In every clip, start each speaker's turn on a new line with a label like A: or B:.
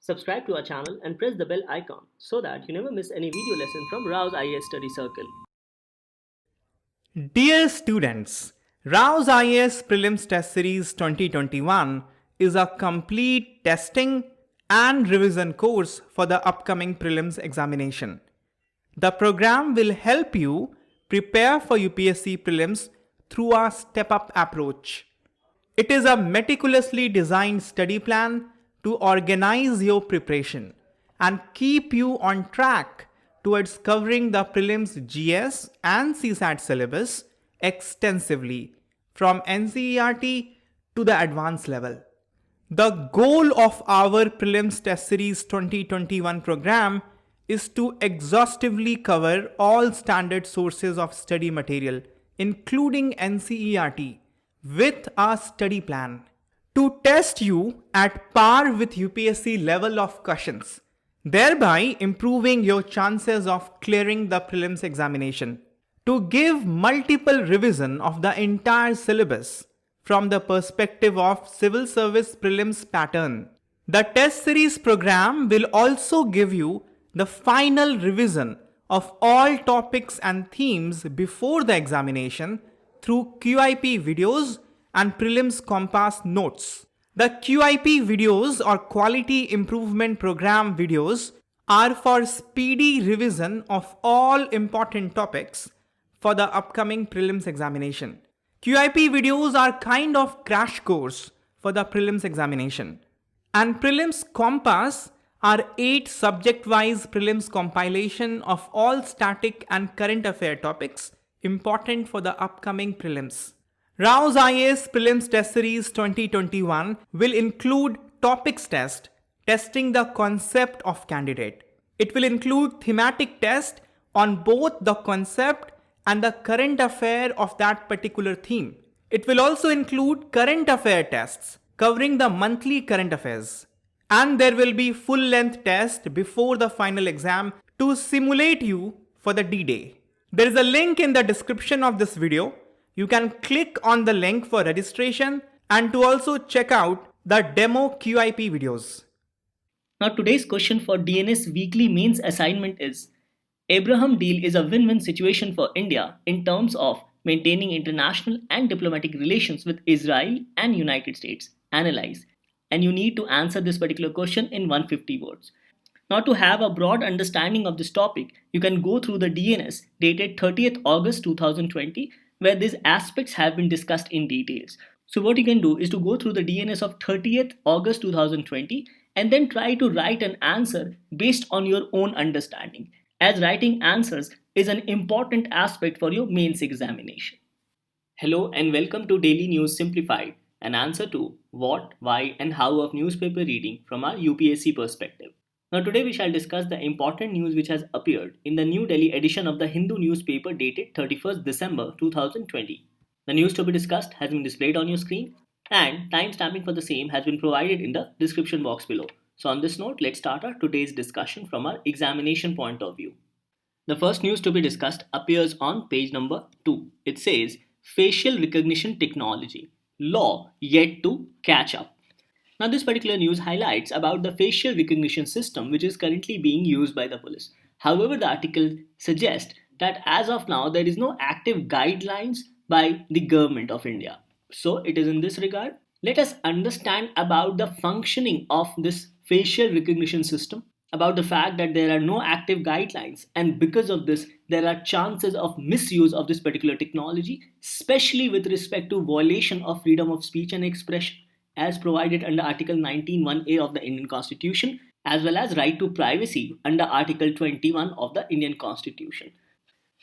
A: Subscribe to our channel and press the bell icon so that you never miss any video lesson from Rao's IAS Study Circle.
B: Dear students, Rao's IAS Prelims Test Series 2021 is a complete testing and revision course for the upcoming prelims examination. The program will help you prepare for UPSC prelims through a step-up approach. It is a meticulously designed study plan to organize your preparation and keep you on track towards covering the prelims GS and CSAT syllabus extensively from NCERT to the advanced level. The goal of our Prelims Test Series 2021 program is to exhaustively cover all standard sources of study material, including NCERT, with a study plan to test you at par with UPSC level of questions, thereby improving your chances of clearing the prelims examination. To give multiple revision of the entire syllabus from the perspective of civil service prelims pattern, the test series program will also give you the final revision of all topics and themes before the examination through QIP videos and prelims compass notes. The QIP videos or Quality Improvement Program videos are for speedy revision of all important topics for the upcoming prelims examination. QIP videos are kind of crash course for the prelims examination. And prelims compass are 8 subject-wise prelims compilation of all static and current affair topics important for the upcoming prelims. Rao's IAS Prelims Test Series 2021 will include topics test, testing the concept of candidate. It will include thematic test on both the concept and the current affair of that particular theme. It will also include current affair tests covering the monthly current affairs. And there will be full-length test before the final exam to simulate you for the D-Day. There is a link in the description of this video. You can click on the link for registration and to also check out the demo QIP videos.
A: Now today's question for DNS weekly mains assignment is: Abraham deal is a win-win situation for India in terms of maintaining international and diplomatic relations with Israel and United States. Analyze. And you need to answer this particular question in 150 words. Now, to have a broad understanding of this topic, you can go through the DNS dated 30th August 2020, where these aspects have been discussed in details. So what you can do is to go through the DNS of 30th August 2020 and then try to write an answer based on your own understanding, as writing answers is an important aspect for your mains examination. Hello and welcome to Daily News Simplified, an answer to what, why and how of newspaper reading from our UPSC perspective. Now today we shall discuss the important news which has appeared in the New Delhi edition of the Hindu newspaper dated 31st December 2020. The news to be discussed has been displayed on your screen and timestamping for the same has been provided in the description box below. So on this note, let's start our today's discussion from our examination point of view. The first news to be discussed appears on page number 2. It says, Facial Recognition Technology, Law Yet to Catch Up. Now this particular news highlights about the facial recognition system which is currently being used by the police. However, the article suggests that as of now there is no active guidelines by the government of India. So it is in this regard. Let us understand about the functioning of this facial recognition system, about the fact that there are no active guidelines and because of this there are chances of misuse of this particular technology, especially with respect to violation of freedom of speech and expression as provided under Article 19(1)(a) of the Indian Constitution, as well as right to privacy under Article 21 of the Indian Constitution.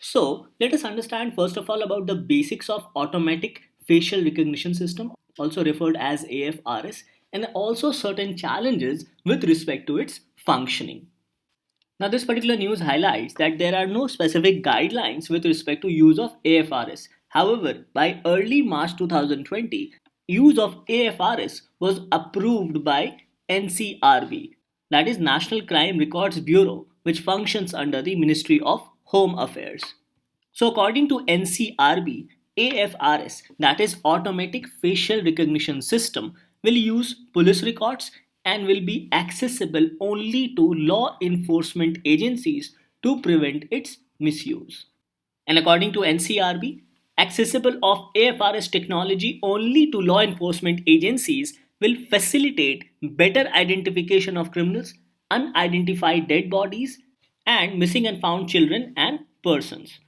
A: So let us understand first of all about the basics of automatic facial recognition system, also referred as AFRS, and also certain challenges with respect to its functioning. Now this particular news highlights that there are no specific guidelines with respect to use of AFRS. However, by early March 2020, use of AFRS was approved by NCRB, that is National Crime Records Bureau, which functions under the Ministry of Home Affairs. So according to NCRB, AFRS, that is Automatic Facial Recognition System, will use police records and will be accessible only to law enforcement agencies to prevent its misuse. And according to NCRB, accessible of AFRS technology only to law enforcement agencies will facilitate better identification of criminals, unidentified dead bodies, and missing and found children and persons.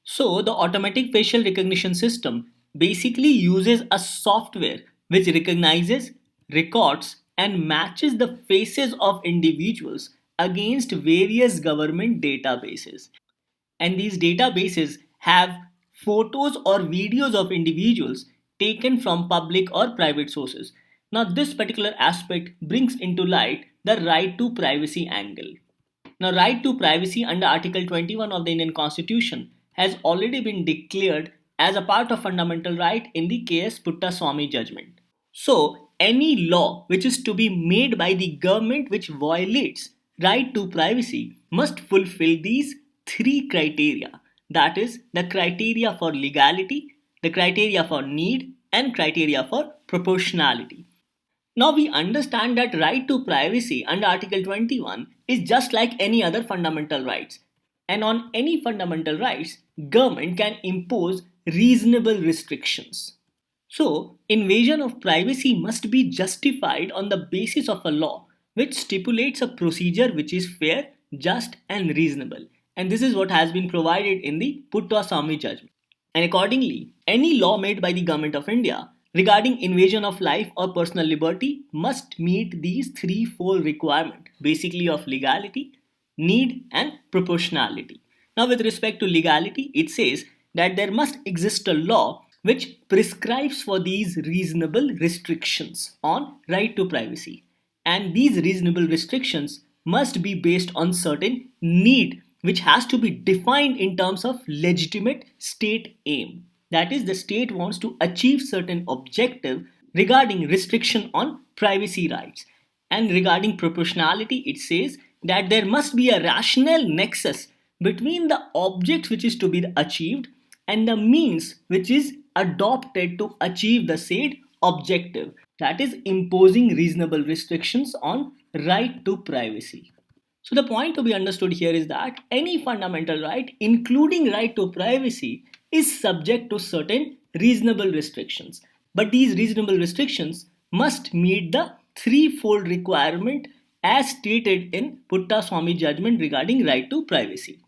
A: So, the automatic facial recognition system basically uses a software which recognizes, records, and matches the faces of individuals against various government databases. And these databases have photos or videos of individuals taken from public or private sources. Now, this particular aspect brings into light the right to privacy angle. Now, right to privacy under Article 21 of the Indian Constitution has already been declared as a part of fundamental right in the K.S. Puttaswamy judgment. So, any law which is to be made by the government which violates right to privacy must fulfill these three criteria, that is, the criteria for legality, the criteria for need, and criteria for proportionality. Now we understand that right to privacy under Article 21 is just like any other fundamental rights. And on any fundamental rights, government can impose reasonable restrictions. So, invasion of privacy must be justified on the basis of a law which stipulates a procedure which is fair, just, and reasonable. And this is what has been provided in the Puttaswamy judgment. And accordingly, any law made by the Government of India regarding invasion of life or personal liberty must meet these threefold requirements, basically of legality, need, and proportionality. Now, with respect to legality, it says that there must exist a law which prescribes for these reasonable restrictions on right to privacy. And these reasonable restrictions must be based on certain need which has to be defined in terms of legitimate state aim. That is, the state wants to achieve certain objective regarding restriction on privacy rights. And regarding proportionality, it says that there must be a rational nexus between the object which is to be achieved and the means which is adopted to achieve the said objective, that is, imposing reasonable restrictions on right to privacy. So the point to be understood here is that any fundamental right, including right to privacy, is subject to certain reasonable restrictions. But these reasonable restrictions must meet the threefold requirement as stated in Puttaswamy judgment regarding right to privacy.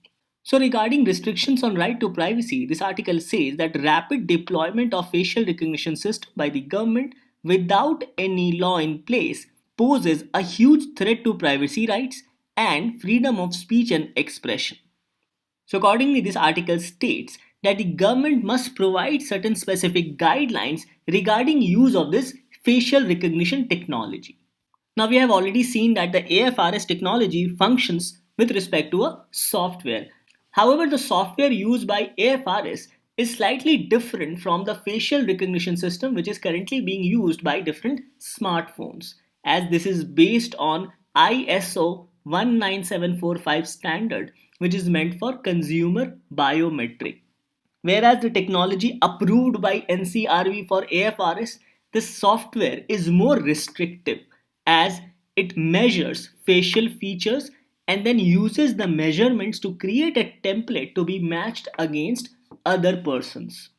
A: So regarding restrictions on right to privacy, this article says that rapid deployment of facial recognition system by the government without any law in place poses a huge threat to privacy rights and freedom of speech and expression. So, accordingly, this article states that the government must provide certain specific guidelines regarding use of this facial recognition technology. Now, we have already seen that the AFRS technology functions with respect to a software. However, the software used by AFRS is slightly different from the facial recognition system which is currently being used by different smartphones, as this is based on ISO 19745 standard, which is meant for consumer biometric. Whereas the technology approved by NCRB for AFRS, this software is more restrictive as it measures facial features and then uses the measurements to create a template to be matched against other persons.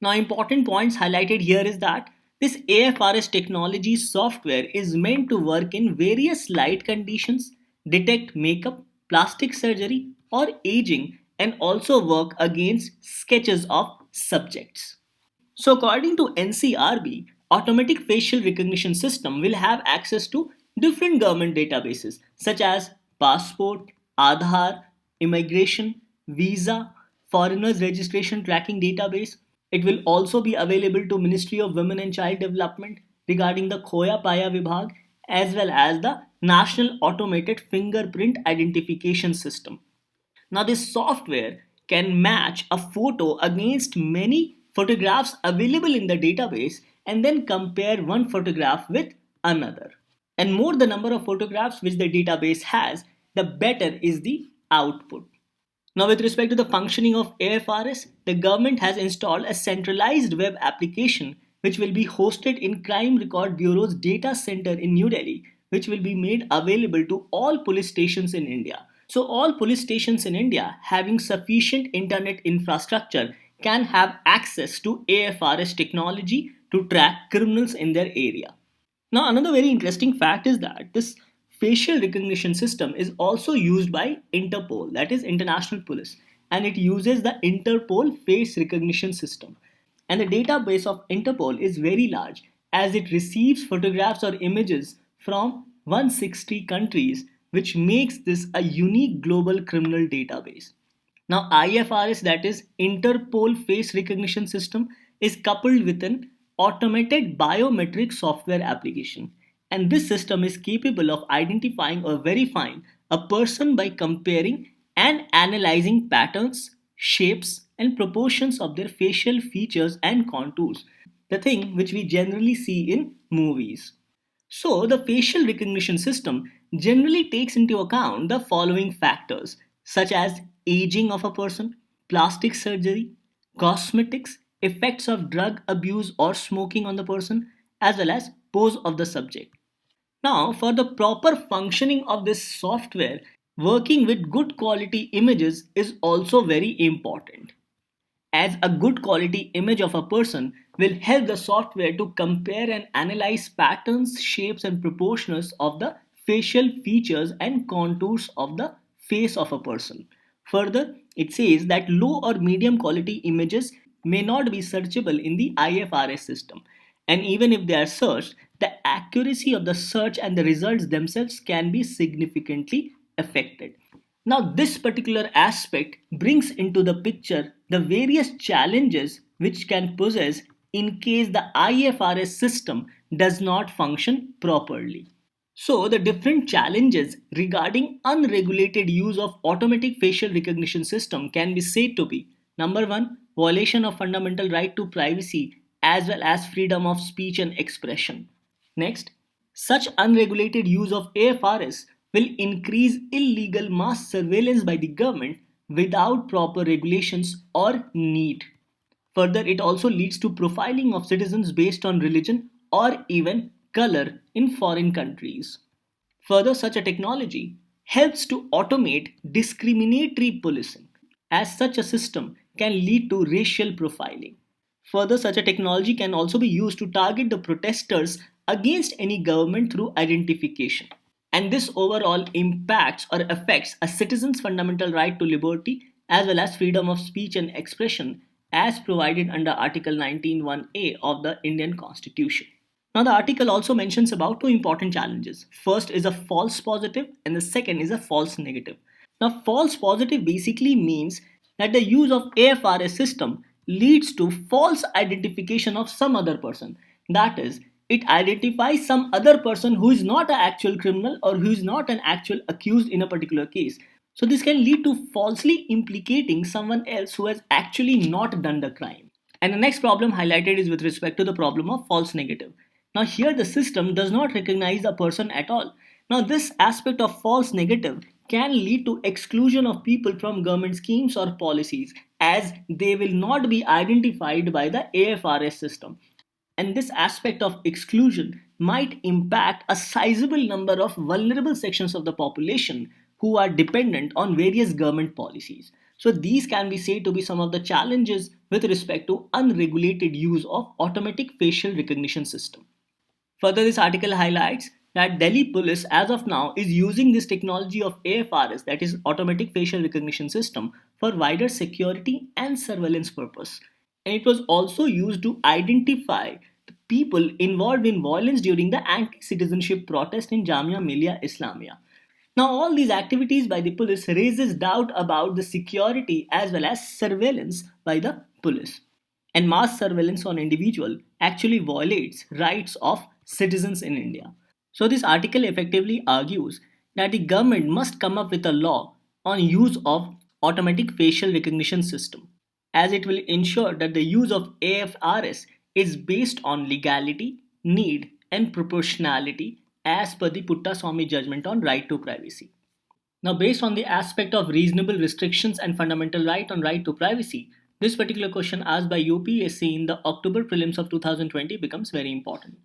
A: Now, important points highlighted here is that this AFRS technology software is meant to work in various light conditions, detect makeup, plastic surgery, or aging, and also work against sketches of subjects. So, according to NCRB, automatic facial recognition system will have access to different government databases such as passport, Aadhaar, immigration, visa, foreigners registration tracking database. It will also be available to Ministry of Women and Child Development regarding the Khoya Paya Vibhag as well as the National Automated Fingerprint Identification System. Now, this software can match a photo against many photographs available in the database and then compare one photograph with another. And more the number of photographs which the database has, the better is the output. Now, with respect to the functioning of AFRS, the government has installed a centralized web application which will be hosted in Crime Record Bureau's data center in New Delhi, which will be made available to all police stations in India. So, all police stations in India having sufficient internet infrastructure can have access to AFRS technology to track criminals in their area. Now, another very interesting fact is that this facial recognition system is also used by Interpol, that is International Police, and it uses the Interpol face recognition system. And the database of Interpol is very large as it receives photographs or images from 160 countries, which makes this a unique global criminal database. Now, IFRS, that is Interpol Face Recognition System, is coupled with an automated biometric software application. And this system is capable of identifying or verifying a person by comparing and analyzing patterns, shapes, and proportions of their facial features and contours, the thing which we generally see in movies. So, the facial recognition system generally takes into account the following factors such as aging of a person, plastic surgery, cosmetics, effects of drug abuse or smoking on the person, as well as pose of the subject. Now, for the proper functioning of this software, working with good quality images is also very important, as a good quality image of a person will help the software to compare and analyze patterns, shapes, and proportions of the facial features and contours of the face of a person. Further, it says that low or medium quality images may not be searchable in the IFRS system, and even if they are searched, the accuracy of the search and the results themselves can be significantly affected. Now, this particular aspect brings into the picture the various challenges which can possess in case the IFRS system does not function properly. So, the different challenges regarding unregulated use of automatic facial recognition system can be said to be: number 1, violation of fundamental right to privacy as well as freedom of speech and expression. Next, such unregulated use of AFRS will increase illegal mass surveillance by the government without proper regulations or need. Further, it also leads to profiling of citizens based on religion or even color in foreign countries. Further, such a technology helps to automate discriminatory policing, as such a system can lead to racial profiling. Further, such a technology can also be used to target the protesters against any government through identification. And this overall impacts or affects a citizen's fundamental right to liberty as well as freedom of speech and expression as provided under Article 19(1)(a) of the Indian Constitution. Now, the article also mentions about two important challenges. First is a false positive, and the second is a false negative. Now, false positive basically means that the use of AFRS system leads to false identification of some other person. That is, it identifies some other person who is not an actual criminal or who is not an actual accused in a particular case. So, this can lead to falsely implicating someone else who has actually not done the crime. And the next problem highlighted is with respect to the problem of false negative. Now, here the system does not recognize a person at all. Now, this aspect of false negative can lead to exclusion of people from government schemes or policies as they will not be identified by the AFRS system. And this aspect of exclusion might impact a sizable number of vulnerable sections of the population who are dependent on various government policies. So, these can be said to be some of the challenges with respect to unregulated use of automatic facial recognition system. Further, this article highlights that Delhi police as of now is using this technology of AFRS, that is automatic facial recognition system, for wider security and surveillance purpose. And it was also used to identify the people involved in violence during the anti-citizenship protest in Jamia Millia Islamia. Now, all these activities by the police raises doubt about the security as well as surveillance by the police. And mass surveillance on individual actually violates rights of citizens in India. So this article effectively argues that the government must come up with a law on use of automatic facial recognition system, as it will ensure that the use of AFRS is based on legality, need, and proportionality as per the Puttaswamy judgment on right to privacy. Now, based on the aspect of reasonable restrictions and fundamental right on right to privacy, this particular question asked by UPSC in the October prelims of 2020 becomes very important.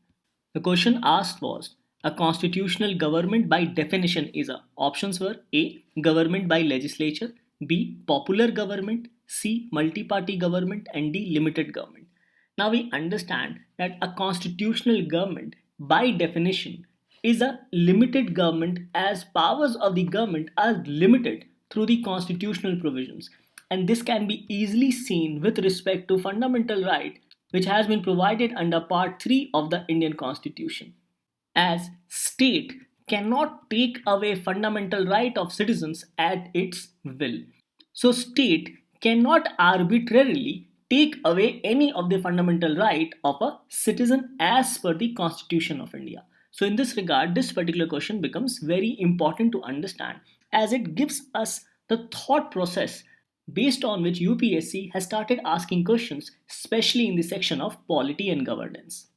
A: The question asked was, A constitutional government by definition is a. Options were A. Government by legislature, B. Popular government, C. Multi-party government, and D. Limited government. Now we understand that a constitutional government by definition is a limited government as powers of the government are limited through the constitutional provisions, and this can be easily seen with respect to fundamental right which has been provided under part 3 of the Indian Constitution, as state cannot take away fundamental right of citizens at its will. So state cannot arbitrarily take away any of the fundamental right of a citizen as per the Constitution of India. So in this regard, this particular question becomes very important to understand as it gives us the thought process based on which UPSC has started asking questions, especially in the section of polity and governance.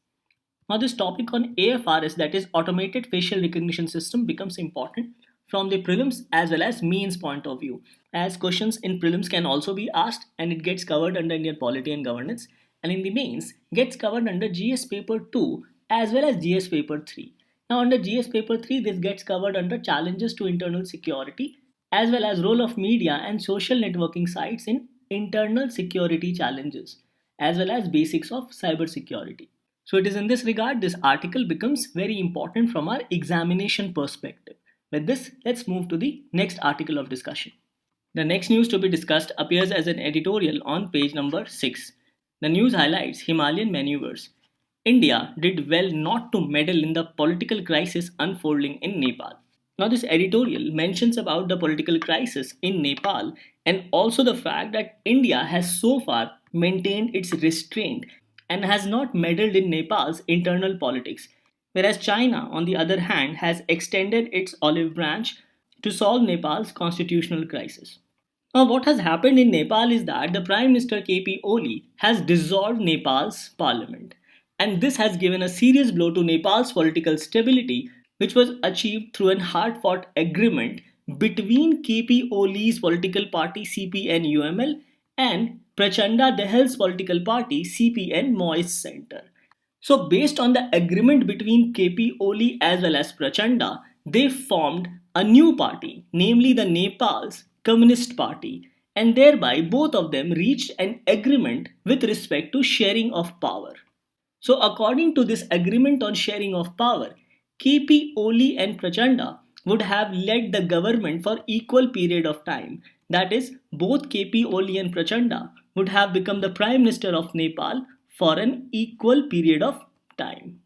A: Now, this topic on AFRS, that is Automated Facial Recognition System, becomes important from the prelims as well as mains point of view, as questions in prelims can also be asked and it gets covered under Indian polity and governance, and in the mains gets covered under GS paper 2 as well as GS paper 3. Now, under GS paper 3, this gets covered under challenges to internal security as well as role of media and social networking sites in internal security challenges as well as basics of cyber security. So it is in this regard this article becomes very important from our examination perspective. With this, let's move to the next article of discussion. The next news to be discussed appears as an editorial on page number 6. The news highlights Himalayan maneuvers. India did well not to meddle in the political crisis unfolding in Nepal. Now, this editorial mentions about the political crisis in Nepal and also the fact that India has so far maintained its restraint and has not meddled in Nepal's internal politics, whereas China, on the other hand, has extended its olive branch to solve Nepal's constitutional crisis. Now, what has happened in Nepal is that the Prime Minister KP Oli has dissolved Nepal's parliament, and this has given a serious blow to Nepal's political stability, which was achieved through an hard fought agreement between KP Oli's political party CPN-UML and Prachanda Dehel's political party CPN Moist Center. So, based on the agreement between KP Oli as well as Prachanda, they formed a new party, namely the Nepal's Communist Party, and thereby both of them reached an agreement with respect to sharing of power. So, according to this agreement on sharing of power, KP Oli and Prachanda would have led the government for equal period of time. That is, both KP Oli and Prachanda would have become the Prime Minister of Nepal for an equal period of time.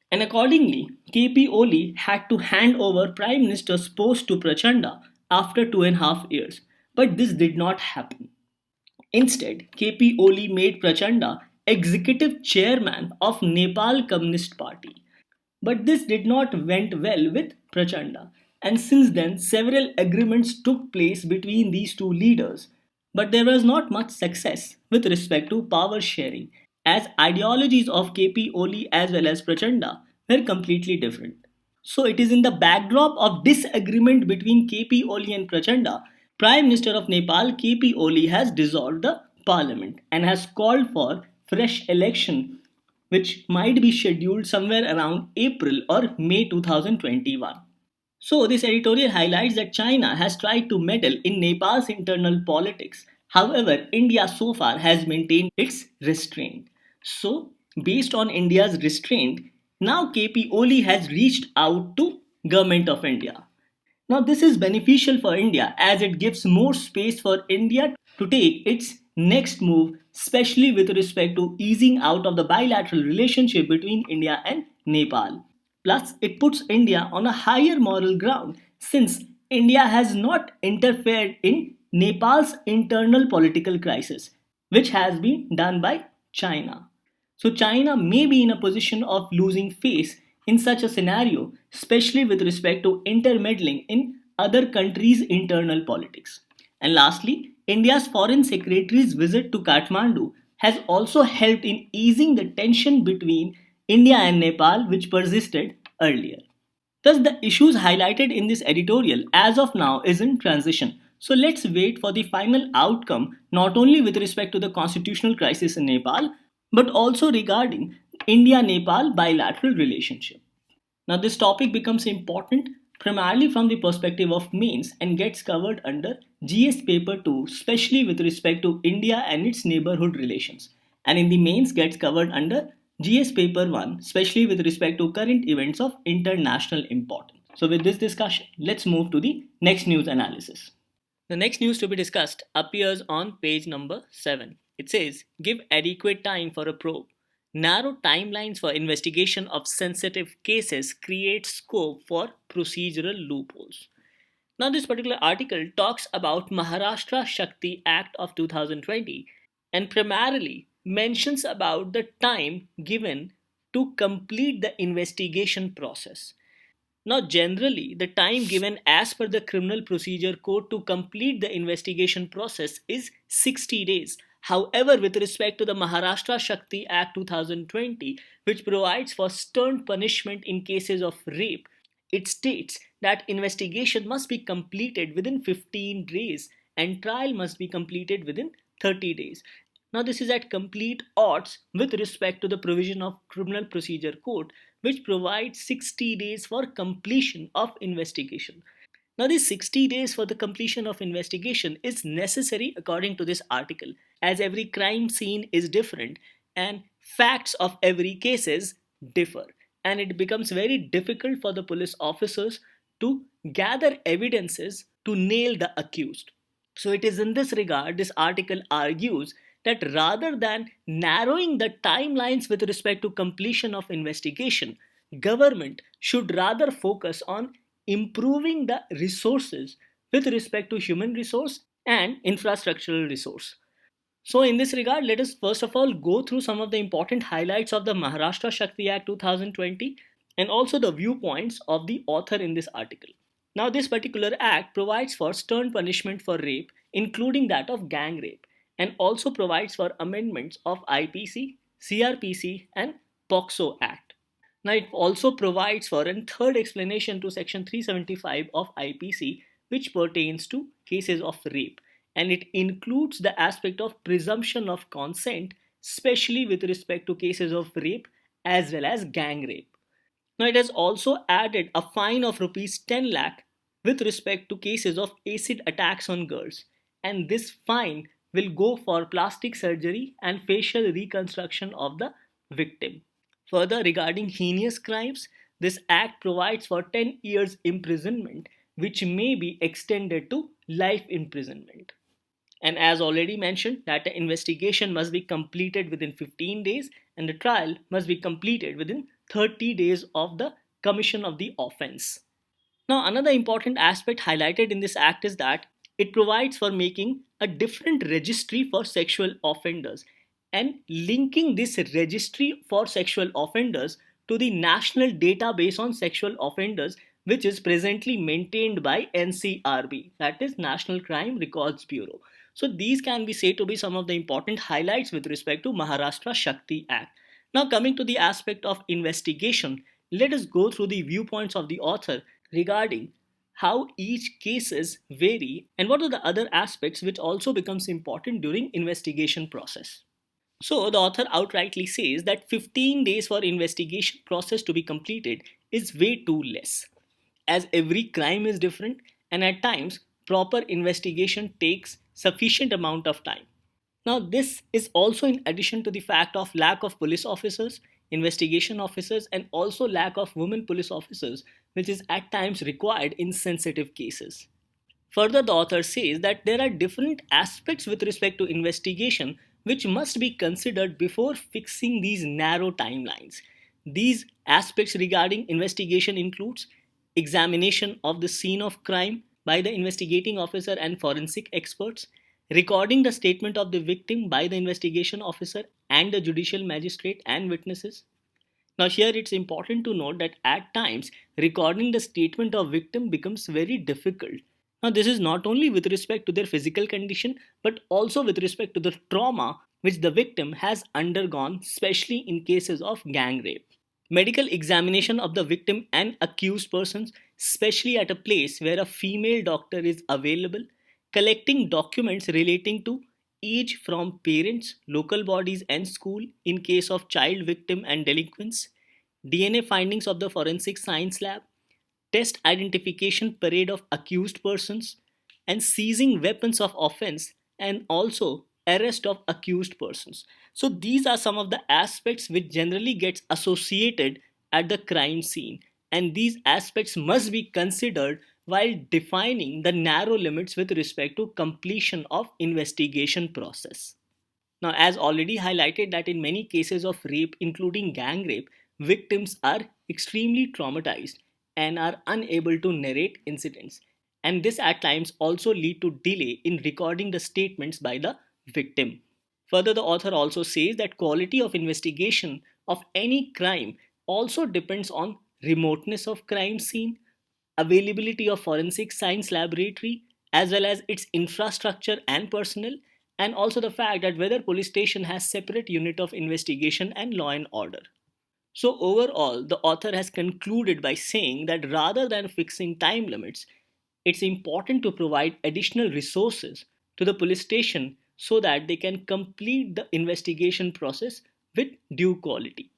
A: And accordingly, KP Oli had to hand over Prime Minister's post to Prachanda after 2.5 years. But this did not happen. Instead, KP Oli made Prachanda executive chairman of Nepal Communist Party. But this did not went well with Prachanda, and since then several agreements took place between these two leaders. But there was not much success with respect to power sharing, as ideologies of KP Oli as well as Prachanda were completely different. So it is in the backdrop of disagreement between KP Oli and Prachanda, Prime Minister of Nepal KP Oli has dissolved the parliament and has called for fresh election which might be scheduled somewhere around April or May 2021. So, this editorial highlights that China has tried to meddle in Nepal's internal politics. However, India so far has maintained its restraint. So, based on India's restraint, now KP Oli has reached out to Government of India. Now, this is beneficial for India as it gives more space for India to take its next move, especially with respect to easing out of the bilateral relationship between India and Nepal. Plus, it puts India on a higher moral ground since India has not interfered in Nepal's internal political crisis, which has been done by China. So, China may be in a position of losing face in such a scenario, especially with respect to intermeddling in other countries' internal politics. And lastly, India's Foreign Secretary's visit to Kathmandu has also helped in easing the tension between India and Nepal, which persisted earlier. Thus, the issues highlighted in this editorial as of now is in transition. So, let's wait for the final outcome not only with respect to the constitutional crisis in Nepal, but also regarding India Nepal bilateral relationship. Now, this topic becomes important primarily from the perspective of mains and gets covered under GS paper 2, especially with respect to India and its neighborhood relations. And in the mains gets covered under GS paper 1, especially with respect to current events of international importance. So, with this discussion, let's move to the next news analysis. The next news to be discussed appears on page number 7. It says, give adequate time for a probe. Narrow timelines for investigation of sensitive cases create scope for procedural loopholes. Now, this particular article talks about Maharashtra Shaktee Act of 2020 and primarily mentions about the time given to complete the investigation process. Now, generally, the time given as per the Criminal Procedure Code to complete the investigation process is 60 days. However, with respect to the Maharashtra Shakti Act 2020, which provides for stern punishment in cases of rape, it states that investigation must be completed within 15 days and trial must be completed within 30 days. Now, this is at complete odds with respect to the provision of Criminal Procedure Code, which provides 60 days for completion of investigation. Now, this 60 days for the completion of investigation is necessary according to this article, as every crime scene is different and facts of every cases differ, and it becomes very difficult for the police officers to gather evidences to nail the accused. So, it is in this regard this article argues that rather than narrowing the timelines with respect to completion of investigation, government should rather focus on improving the resources with respect to human resource and infrastructural resource. So, in this regard, let us first of all go through some of the important highlights of the Maharashtra Shakti Act 2020 and also the viewpoints of the author in this article. Now, this particular act provides for stern punishment for rape, including that of gang rape, and also provides for amendments of IPC, CRPC, and POCSO Act. Now, it also provides for a third explanation to Section 375 of IPC, which pertains to cases of rape, and it includes the aspect of presumption of consent, especially with respect to cases of rape as well as gang rape. Now, it has also added a fine of rupees 10 lakh with respect to cases of acid attacks on girls, and this fine will go for plastic surgery and facial reconstruction of the victim. Further, regarding heinous crimes, this act provides for 10 years imprisonment, which may be extended to life imprisonment. And as already mentioned, that the investigation must be completed within 15 days and the trial must be completed within 30 days of the commission of the offense. Now, another important aspect highlighted in this act is that it provides for making a different registry for sexual offenders and linking this registry for sexual offenders to the National Database on Sexual Offenders, which is presently maintained by NCRB, that is National Crime Records Bureau. So these can be said to be some of the important highlights with respect to Maharashtra Shakti Act. Now, coming to the aspect of investigation, let us go through the viewpoints of the author regarding how each cases vary and what are the other aspects which also becomes important during investigation process. So the author outrightly says that 15 days for investigation process to be completed is way too less, as every crime is different and at times proper investigation takes sufficient amount of time. Now, this is also in addition to the fact of lack of police officers, investigation officers, and also lack of women police officers, which is at times required in sensitive cases. Further, the author says that there are different aspects with respect to investigation which must be considered before fixing these narrow timelines. These aspects regarding investigation includes examination of the scene of crime by the investigating officer and forensic experts, recording the statement of the victim by the investigation officer and the judicial magistrate and witnesses. Now, here it's important to note that at times recording the statement of victim becomes very difficult. Now, this is not only with respect to their physical condition but also with respect to the trauma which the victim has undergone, especially in cases of gang rape. Medical examination of the victim and accused persons, especially at a place where a female doctor is available, collecting documents relating to age from parents, local bodies, and school in case of child victim and delinquents, DNA findings of the forensic science lab, test identification parade of accused persons, and seizing weapons of offense, and also arrest of accused persons. So these are some of the aspects which generally gets associated at the crime scene, and these aspects must be considered while defining the narrow limits with respect to completion of investigation process. Now, as already highlighted, that in many cases of rape, including gang rape, victims are extremely traumatized and are unable to narrate incidents. And this at times also lead to delay in recording the statements by the victim. Further, the author also says that quality of investigation of any crime also depends on remoteness of crime scene, availability of forensic science laboratory, as well as its infrastructure and personnel, and also the fact that whether police station has separate unit of investigation and law and order. So overall, the author has concluded by saying that rather than fixing time limits, it's important to provide additional resources to the police station so that they can complete the investigation process with due quality,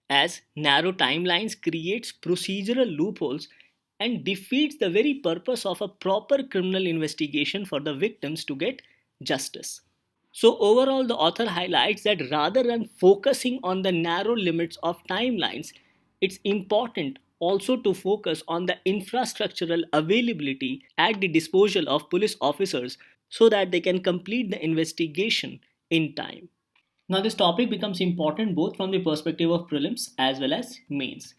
A: as narrow timelines creates procedural loopholes and defeats the very purpose of a proper criminal investigation for the victims to get justice. So, overall, the author highlights that rather than focusing on the narrow limits of timelines, it's important also to focus on the infrastructural availability at the disposal of police officers so that they can complete the investigation in time. Now, this topic becomes important both from the perspective of prelims as well as mains.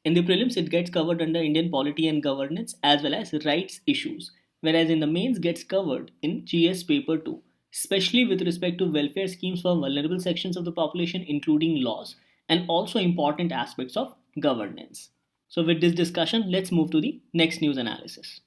A: In the prelims, it gets covered under Indian polity and governance as well as rights issues, whereas in the mains gets covered in GS paper 2, especially with respect to welfare schemes for vulnerable sections of the population, including laws, and also important aspects of governance. So, with this discussion, let's move to the next news analysis.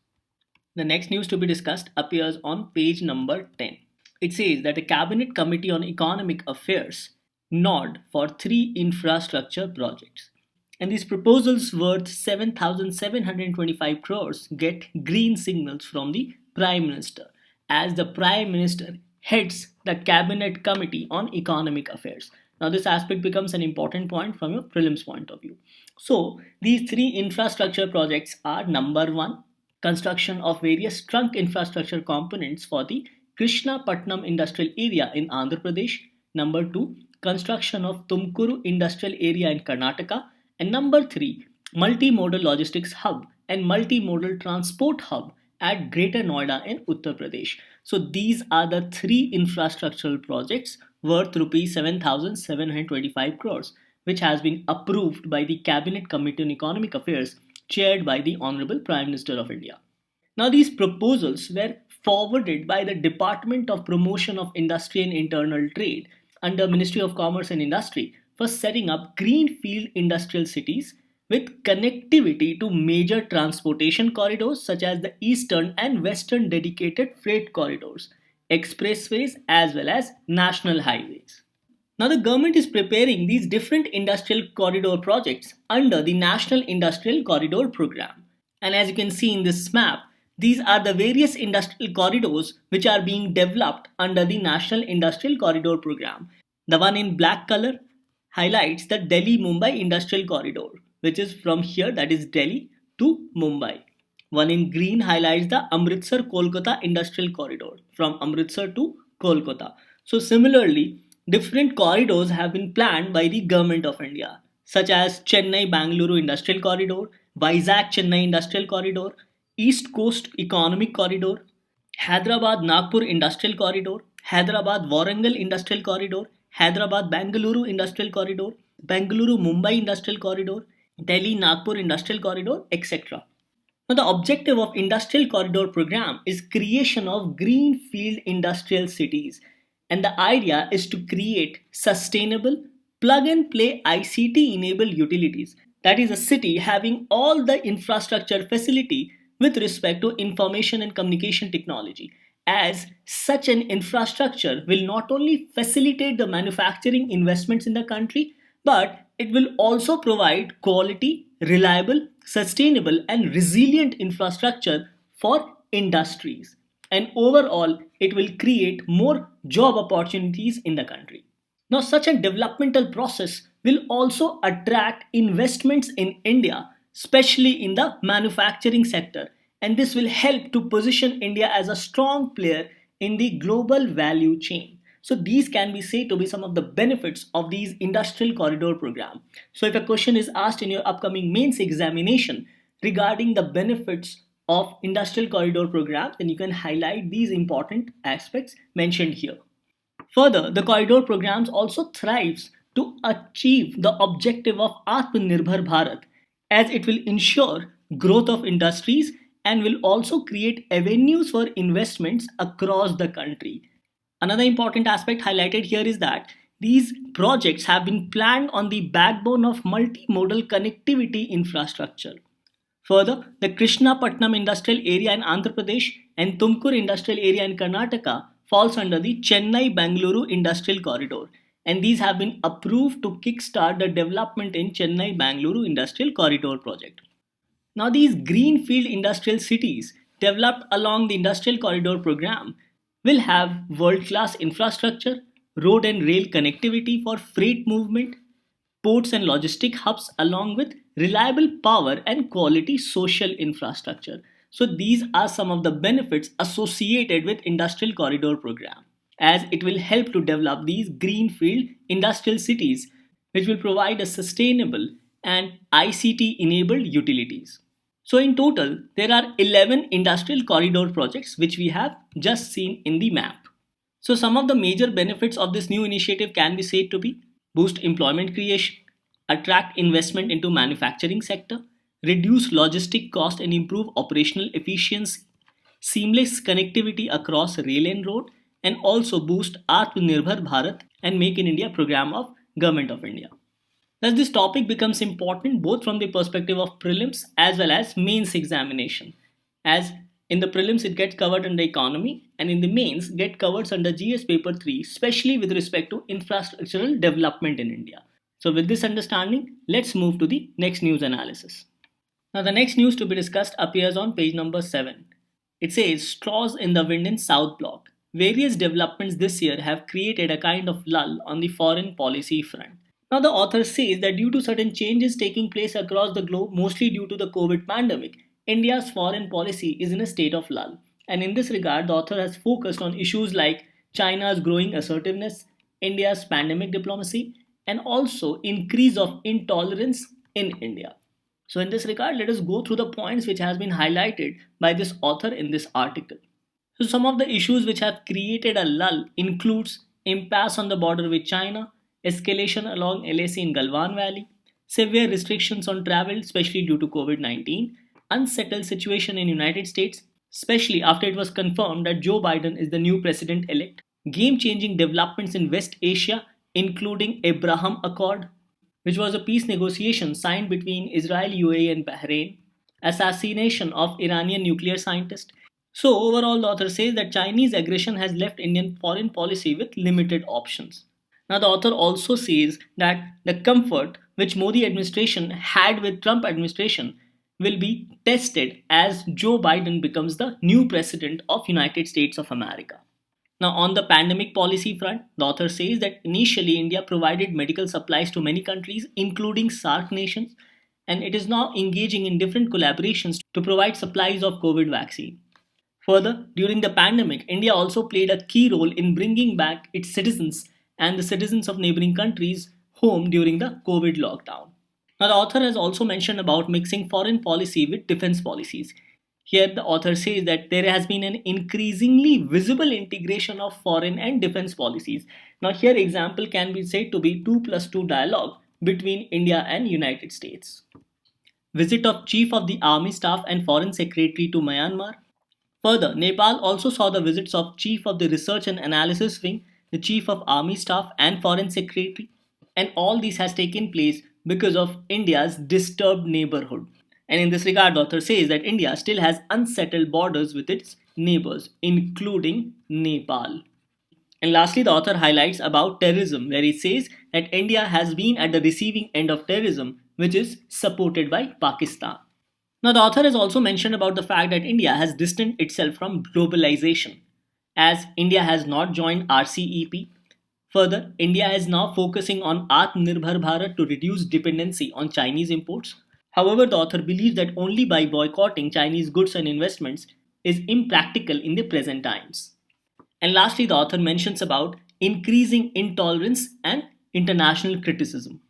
A: The next news to be discussed appears on page number 10. It says that the Cabinet Committee on Economic Affairs nod for three infrastructure projects. And these proposals worth 7,725 crores get green signals from the Prime Minister, as the Prime Minister heads the Cabinet Committee on Economic Affairs. Now, this aspect becomes an important point from your prelims point of view. So, these three infrastructure projects are: number one, construction of various trunk infrastructure components for the Krishnapatnam industrial area in Andhra Pradesh; number 2, construction of Tumkuru industrial area in Karnataka; and number 3, multimodal logistics hub and multimodal transport hub at Greater Noida in Uttar Pradesh. So these are the three infrastructural projects worth rupees 7725 crores, which has been approved by the Cabinet Committee on Economic Affairs chaired by the Honorable Prime Minister of India. Now, these proposals were forwarded by the Department of Promotion of Industry and Internal Trade under Ministry of Commerce and Industry for setting up greenfield industrial cities with connectivity to major transportation corridors such as the eastern and western dedicated freight corridors, expressways, as well as national highways. Now, the government is preparing these different industrial corridor projects under the National Industrial Corridor Program. And as you can see in this map, these are the various industrial corridors which are being developed under the National Industrial Corridor Program. The one in black color highlights the Delhi Mumbai Industrial Corridor, which is from here, that is Delhi, to Mumbai. One in green highlights the Amritsar Kolkata Industrial Corridor, from Amritsar to Kolkata. So, similarly, different corridors have been planned by the Government of India, such as Chennai Bangalore Industrial Corridor, Vizag Chennai Industrial Corridor, East Coast Economic Corridor, Hyderabad Nagpur Industrial Corridor, Hyderabad Warangal Industrial Corridor, Hyderabad Bangalore Industrial Corridor, Bangalore Mumbai Industrial Corridor, Delhi Nagpur Industrial Corridor, etc. Now, the objective of Industrial Corridor Program is creation of greenfield industrial cities, and the idea is to create sustainable plug and play ICT enabled utilities. That is, a city having all the infrastructure facility with respect to information and communication technology, as such an infrastructure will not only facilitate the manufacturing investments in the country, but it will also provide quality, reliable, sustainable, and resilient infrastructure for industries. And overall, it will create more job opportunities in the country. Now, such a developmental process will also attract investments in India, especially in the manufacturing sector, and this will help to position India as a strong player in the global value chain. So these can be said to be some of the benefits of these industrial corridor program. So if a question is asked in your upcoming mains examination regarding the benefits of industrial corridor program, then you can highlight these important aspects mentioned here. Further, the corridor programs also thrives to achieve the objective of Atmanirbhar Bharat, as it will ensure growth of industries and will also create avenues for investments across the country. Another important aspect highlighted here is that these projects have been planned on the backbone of multimodal connectivity infrastructure. Further, the Krishnapatnam industrial area in Andhra Pradesh and Tumkur industrial area in Karnataka falls under the Chennai-Bangalore industrial corridor, and these have been approved to kickstart the development in Chennai-Bangalore industrial corridor project. Now, these greenfield industrial cities developed along the industrial corridor program will have world class infrastructure, road and rail connectivity for freight movement, ports and logistic hubs, along with reliable power and quality social infrastructure. So, these are some of the benefits associated with industrial corridor program, as it will help to develop these greenfield industrial cities which will provide a sustainable and ICT enabled utilities. So, in total, there are 11 industrial corridor projects which we have just seen in the map. So, some of the major benefits of this new initiative can be said to be boost employment creation, attract investment into manufacturing sector, reduce logistic cost and improve operational efficiency, seamless connectivity across rail and road, and also boost Atmanirbhar Bharat and Make in India program of Government of India. Thus, this topic becomes important both from the perspective of prelims as well as mains examination. As in the prelims, it gets covered under economy, and in the mains, get covered under GS paper 3, especially with respect to infrastructural development in India. So, with this understanding, let's move to the next news analysis. Now, the next news to be discussed appears on page number 7. It says straws in the wind in South Bloc. Various developments this year have created a kind of lull on the foreign policy front. Now, the author says that due to certain changes taking place across the globe, mostly due to the COVID pandemic, India's foreign policy is in a state of lull. And in this regard, the author has focused on issues like China's growing assertiveness, India's pandemic diplomacy, and also increase of intolerance in India. So, in this regard, let us go through the points which has been highlighted by this author in this article. So, some of the issues which have created a lull includes impasse on the border with China, escalation along LAC in Galwan Valley, severe restrictions on travel, especially due to COVID-19, unsettled situation in United States, especially after it was confirmed that Joe Biden is the new president-elect, game-changing developments in West Asia, including Abraham Accord, which was a peace negotiation signed between Israel, UAE, and Bahrain, assassination of Iranian nuclear scientist. So, overall, the author says that Chinese aggression has left Indian foreign policy with limited options. Now, the author also says that the comfort which Modi administration had with Trump administration will be tested as Joe Biden becomes the new president of United States of America. Now, on the pandemic policy front, the author says that initially India provided medical supplies to many countries, including SAARC nations, and it is now engaging in different collaborations to provide supplies of COVID vaccine. Further, during the pandemic, India also played a key role in bringing back its citizens and the citizens of neighboring countries home during the COVID lockdown. Now, the author has also mentioned about mixing foreign policy with defense policies. Here, the author says that there has been an increasingly visible integration of foreign and defense policies. Now, here, example can be said to be 2+2 dialogue between India and United States. Visit of Chief of the Army Staff and Foreign Secretary to Myanmar. Further, Nepal also saw the visits of Chief of the Research and Analysis Wing, the Chief of Army Staff and Foreign Secretary, and all this has taken place because of India's disturbed neighborhood. And in this regard, the author says that India still has unsettled borders with its neighbors, including Nepal. And lastly, the author highlights about terrorism, where he says that India has been at the receiving end of terrorism, which is supported by Pakistan. Now, the author has also mentioned about the fact that India has distanced itself from globalization, as India has not joined RCEP, Further, India is now focusing on Atmanirbhar Bharat to reduce dependency on Chinese imports. However, the author believes that only by boycotting Chinese goods and investments is impractical in the present times. And lastly, the author mentions about increasing intolerance and international criticism,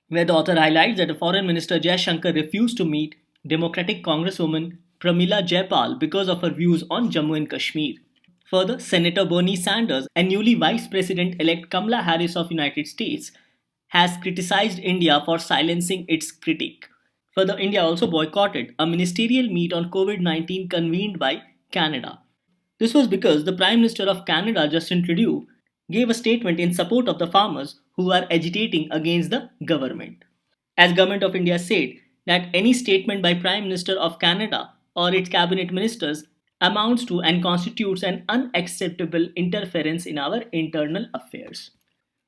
A: where the author highlights that the Foreign Minister Jaishankar refused to meet Democratic Congresswoman Pramila Jayapal because of her views on Jammu and Kashmir. Further, Senator Bernie Sanders and newly Vice President-elect Kamala Harris of United States has criticized India for silencing its critique. Further, India also boycotted a ministerial meet on COVID-19 convened by Canada. This was because the Prime Minister of Canada, Justin Trudeau, gave a statement in support of the farmers who are agitating against the government. As Government of India said that any statement by Prime Minister of Canada or its cabinet ministers amounts to and constitutes an unacceptable interference in our internal affairs.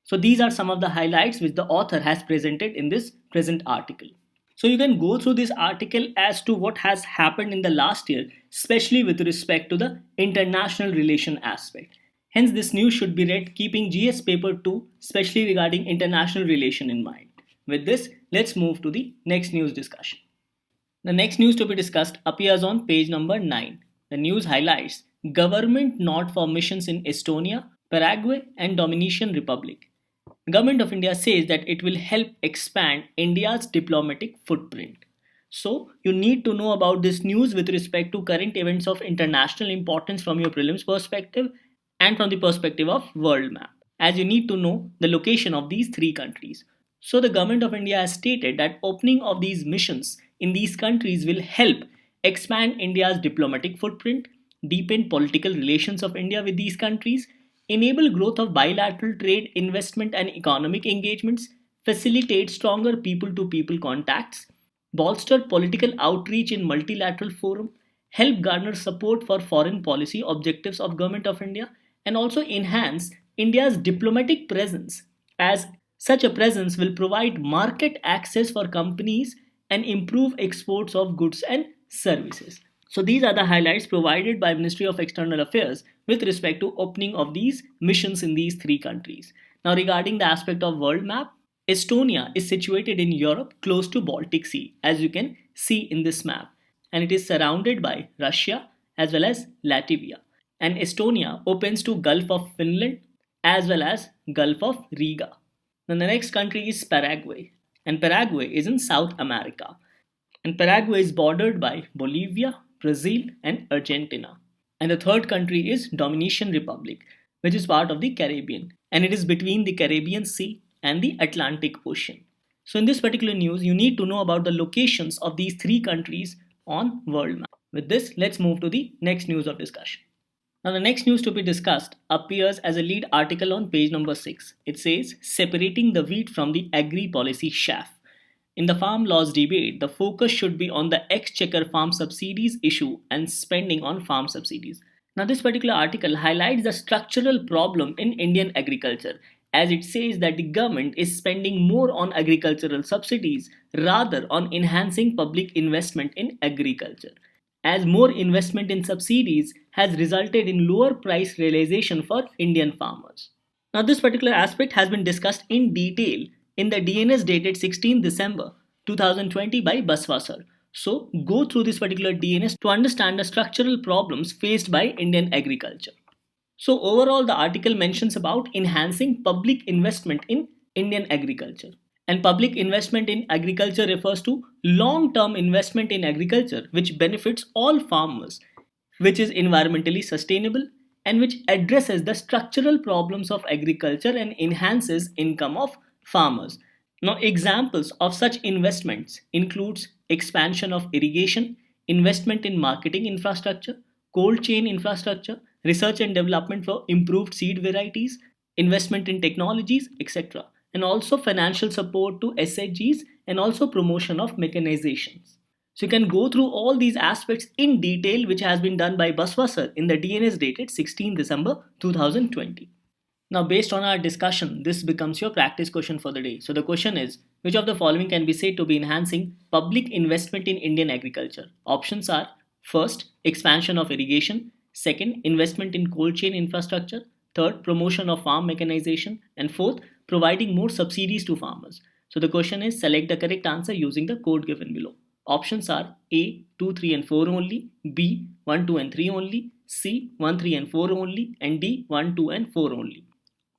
A: So these are some of the highlights which the author has presented in this present article. So you can go through this article as to what has happened in the last year, especially with respect to the international relation aspect. Hence, this news should be read keeping GS paper 2, especially regarding international relation in mind. With this, let's move to the next news discussion. The next news to be discussed appears on page number 9. The news highlights government nod for missions in Estonia, Paraguay, and Dominican Republic. Government of India says that it will help expand India's diplomatic footprint. So, you need to know about this news with respect to current events of international importance from your prelims perspective and from the perspective of world map, as you need to know the location of these three countries. So, the government of India has stated that opening of these missions in these countries will help expand India's diplomatic footprint, deepen political relations of India with these countries, enable growth of bilateral trade, investment, and economic engagements, facilitate stronger people to people contacts, bolster political outreach in multilateral forum, help garner support for foreign policy objectives of government of India, and also enhance India's diplomatic presence, as such a presence will provide market access for companies and improve exports of goods and services. So these are the highlights provided by Ministry of External Affairs with respect to opening of these missions in these three countries. Now regarding the aspect of world map, Estonia is situated in Europe close to Baltic Sea, as you can see in this map, and it is surrounded by Russia as well as Latvia. And Estonia opens to Gulf of Finland as well as Gulf of Riga. Then the next country is Paraguay, and Paraguay is in South America. And Paraguay is bordered by Bolivia, Brazil, and Argentina. And the third country is Dominican Republic, which is part of the Caribbean, and it is between the Caribbean Sea and the Atlantic Ocean. So in this particular news, you need to know about the locations of these three countries on world map. With this, let's move to the next news of discussion. Now, the next news to be discussed appears as a lead article on page number 6. It says, separating the wheat from the agri-policy chaff. In the farm laws debate, the focus should be on the exchequer farm subsidies issue and spending on farm subsidies. Now, this particular article highlights the structural problem in Indian agriculture, as it says that the government is spending more on agricultural subsidies rather on enhancing public investment in agriculture, as more investment in subsidies has resulted in lower price realization for Indian farmers. Now, this particular aspect has been discussed in detail in the DNS dated 16 December 2020 by Baswa sir. So, go through this particular DNS to understand the structural problems faced by Indian agriculture. So, overall, the article mentions about enhancing public investment in Indian agriculture. And public investment in agriculture refers to long term investment in agriculture which benefits all farmers, which is environmentally sustainable, and which addresses the structural problems of agriculture and enhances income of farmers. Now, examples of such investments includes expansion of irrigation, investment in marketing infrastructure, cold chain infrastructure, research and development for improved seed varieties, investment in technologies, etc. And also financial support to SHGs and also promotion of mechanizations. So you can go through all these aspects in detail, which has been done by Baswa sir in the DNS dated 16 December 2020. Now, based on our discussion, this becomes your practice question for the day. So the question is, which of the following can be said to be enhancing public investment in Indian agriculture? Options are: first, expansion of irrigation; second, investment in cold chain infrastructure; Third, promotion of farm mechanization. And fourth, providing more subsidies to farmers. So the question is select the correct answer using the code given below. Options are A 2, 3 and 4 only, B 1, 2 and 3 only, C 1, 3 and 4 only, and D 1, 2 and 4 only.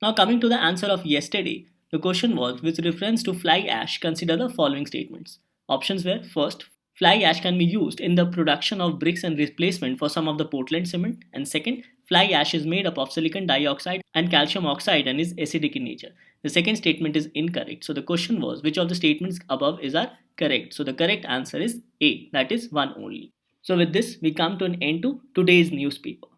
A: Now coming to the answer of yesterday, the question was with reference to fly ash, consider the following statements. Options were first, fly ash can be used in the production of bricks and replacement for some of the Portland cement, and second, fly ash is made up of silicon dioxide and calcium oxide and is acidic in nature. The second statement is incorrect. So the question was which of the statements above are correct. So the correct answer is A, that is one only. So with this we come to an end to today's newspaper.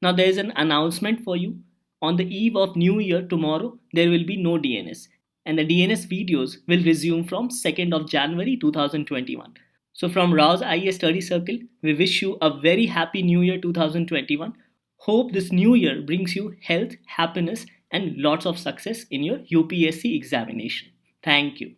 A: Now there is an announcement for you. On the eve of New Year tomorrow, there will be no DNS, and the DNS videos will resume from 2nd of January 2021. So from Rao's IAS Study Circle, we wish you a very happy New Year 2021. Hope this new year brings you health, happiness, and lots of success in your UPSC examination. Thank you.